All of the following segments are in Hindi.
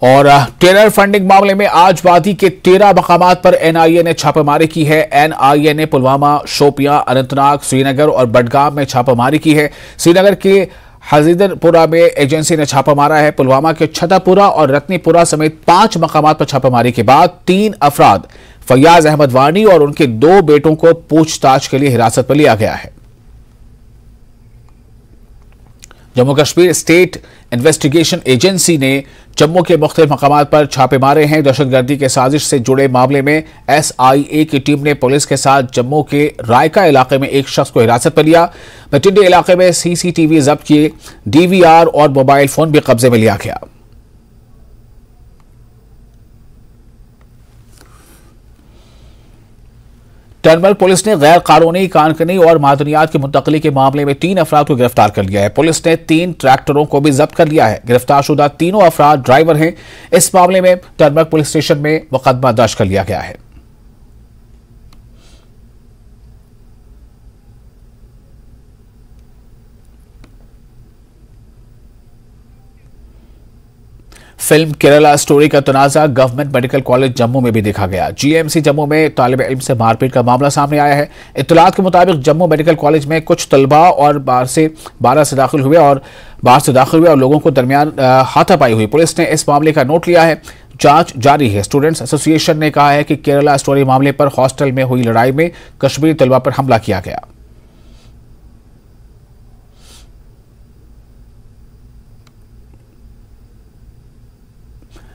और टेरर फंडिंग मामले में आज वादी के 13 मकामात पर एनआईए ने छापेमारी की है। एनआईए ने पुलवामा, शोपियां, अनंतनाग, श्रीनगर और बडगाम में छापेमारी की है। श्रीनगर के हजीदरपुरा में एजेंसी ने छापा मारा है। पुलवामा के छतरपुरा और रत्नीपुरा समेत 5 मकामात पर छापेमारी के बाद 3 अफराद फैयाज अहमद वानी और उनके 2 बेटों को पूछताछ के लिए हिरासत पर लिया गया है। Jammu Kashmir state investigation agency ने जम्मू के मुख्तलिफ मकामात पर छापे मारे हैं। दहशतगर्दी के साजिश से जुड़े मामले में SIA की टीम ने पुलिस के साथ जम्मू के रायका इलाके में एक शख्स को हिरासत पर लिया। बटिंडे इलाके में CCTV जब्त किए, DVR और मोबाइल फोन भी कब्जे में लिया गया। टनबल पुलिस ने गैर कानूनी कानकनी और मादनियात की मुंतकली के मामले में 3 अफराद को गिरफ्तार कर लिया है। पुलिस ने 3 ट्रैक्टरों को भी जब्त कर लिया है। गिरफ्तारशुदा तीनों अफराद ड्राइवर हैं। इस मामले में टनबल पुलिस स्टेशन में मुकदमा दर्ज कर लिया गया है। फिल्म केरला स्टोरी का तनाजा गवर्नमेंट मेडिकल कॉलेज जम्मू में भी देखा गया। GMC जम्मू में तालिब इल्म से मारपीट का मामला सामने आया है। इत्तलात के मुताबिक जम्मू मेडिकल कॉलेज में कुछ तलबा और बाहर से दाखिल हुए और लोगों को दरमियान हाथापाई हुई। पुलिस ने इस मामले का नोट लिया है। जांच जारी है। स्टूडेंट्स एसोसिएशन ने कहा है कि केरला स्टोरी मामले पर हॉस्टल में हुई लड़ाई में कश्मीरी तलबा पर हमला किया गया।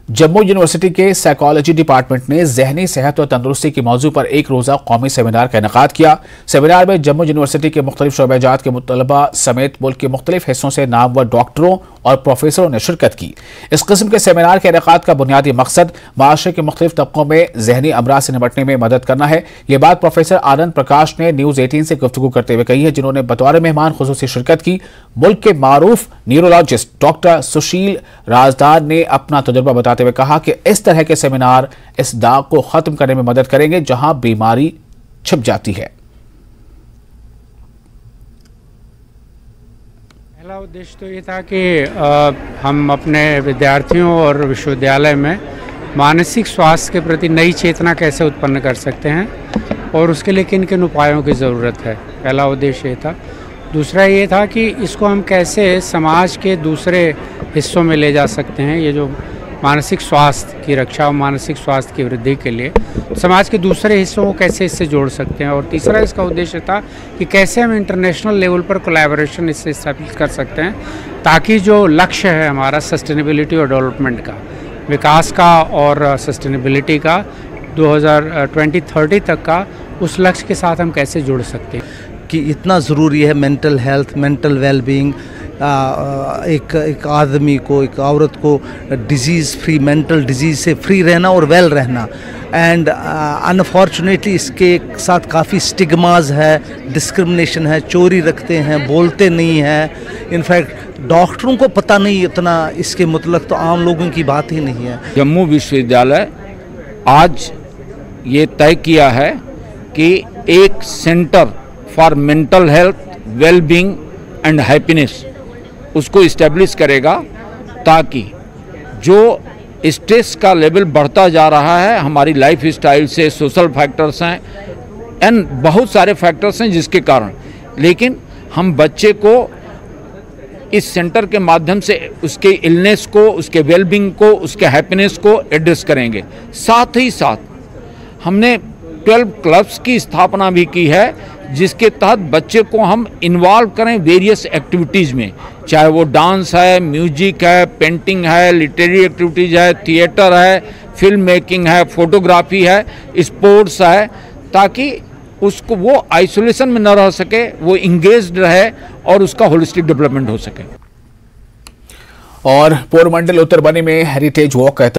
जम्मू यूनिवर्सिटी के साइकोलॉजी डिपार्टमेंट ने ज़हनी सेहत और तंदुरुस्ती के मौजू पर एक रोज़ा कौमी सेमिनार का इनेकाद किया। सेमिनार में जम्मू यूनिवर्सिटी के मुख्तलिफ शोबेजात के मुतलबा समेत मुल्क के मुख्तलिफ हिस्सों से नामवर डॉक्टरों और प्रोफेसरों ने शिरकत की। इस किस्म के सेमिनार के इनेकाद का बुनियादी मकसद माशरे के मुख्तलिफ तबकों में ज़हनी अमराज से निपटने में मदद करना है। ये बात प्रोफेसर आनंद प्रकाश ने न्यूज़ 18 से गुफ्तगू करते हुए कही है, जिन्होंने बतौर मेहमान खुसूसी शिरकत की। मुल्क के मारूफ न्यूरोलॉजिस्ट डॉक्टर सुशील राजदार ने अपना तजुर्बा बताते हुए कहा कि इस तरह के सेमिनार इस दाग को खत्म करने में मदद करेंगे जहां बीमारी छिप जाती है। पहला उद्देश्य तो ये था कि हम अपने विद्यार्थियों और विश्वविद्यालय में मानसिक स्वास्थ्य के प्रति नई चेतना कैसे उत्पन्न कर सकते हैं और उसके लिए किन किन उपायों की ज़रूरत है। पहला उद्देश्य ये था। दूसरा ये था कि इसको हम कैसे समाज के दूसरे हिस्सों में ले जा सकते हैं। ये जो मानसिक स्वास्थ्य की रक्षा और मानसिक स्वास्थ्य की वृद्धि के लिए समाज के दूसरे हिस्सों को कैसे इससे जोड़ सकते हैं। और तीसरा इसका उद्देश्य था कि कैसे हम इंटरनेशनल लेवल पर कोलैबोरेशन इससे स्थापित कर सकते हैं, ताकि जो लक्ष्य है हमारा सस्टेनेबिलिटी और डेवलपमेंट का, विकास का और सस्टेनेबिलिटी का 2020-30 तक का, उस लक्ष्य के साथ हम कैसे जुड़ सकते हैं कि इतना ज़रूरी है मेंटल हेल्थ, मेंटल वेलबींग। एक आदमी को, एक औरत को डिजीज़ फ्री, मेंटल डिजीज़ से फ्री रहना और वेल रहना। एंड अनफॉर्चुनेटली इसके साथ काफ़ी स्टिग्माज है, डिस्क्रिमिनेशन है, चोरी रखते हैं, बोलते नहीं हैं। इनफैक्ट डॉक्टरों को पता नहीं इतना इसके मतलब, तो आम लोगों की बात ही नहीं है। जम्मू विश्वविद्यालय आज ये तय किया है कि एक centre for mental health, wellbeing and happiness उसको इस्टेब्लिश करेगा, ताकि जो स्ट्रेस का लेवल बढ़ता जा रहा है हमारी लाइफ स्टाइल से, सोशल फैक्टर्स हैं एंड बहुत सारे फैक्टर्स हैं जिसके कारण, लेकिन हम बच्चे को इस सेंटर के माध्यम से उसके इलनेस को, उसके वेलबींग को, उसके हैप्पीनेस को एड्रेस करेंगे। साथ ही साथ हमने 12 क्लब्स की स्थापना भी की है, जिसके तहत बच्चे को हम इन्वॉल्व करें वेरियस एक्टिविटीज़ में, चाहे वो डांस है, म्यूजिक है, पेंटिंग है, लिटरेरी एक्टिविटीज़ है, थिएटर है, फिल्म मेकिंग है, फोटोग्राफी है, स्पोर्ट्स है, ताकि उसको वो आइसोलेशन में न रह सके, वो इंगेज्ड रहे और उसका होलिस्टिक डेवलपमेंट हो सके। और पोरबंदर उत्तर बनी में हेरिटेज वॉक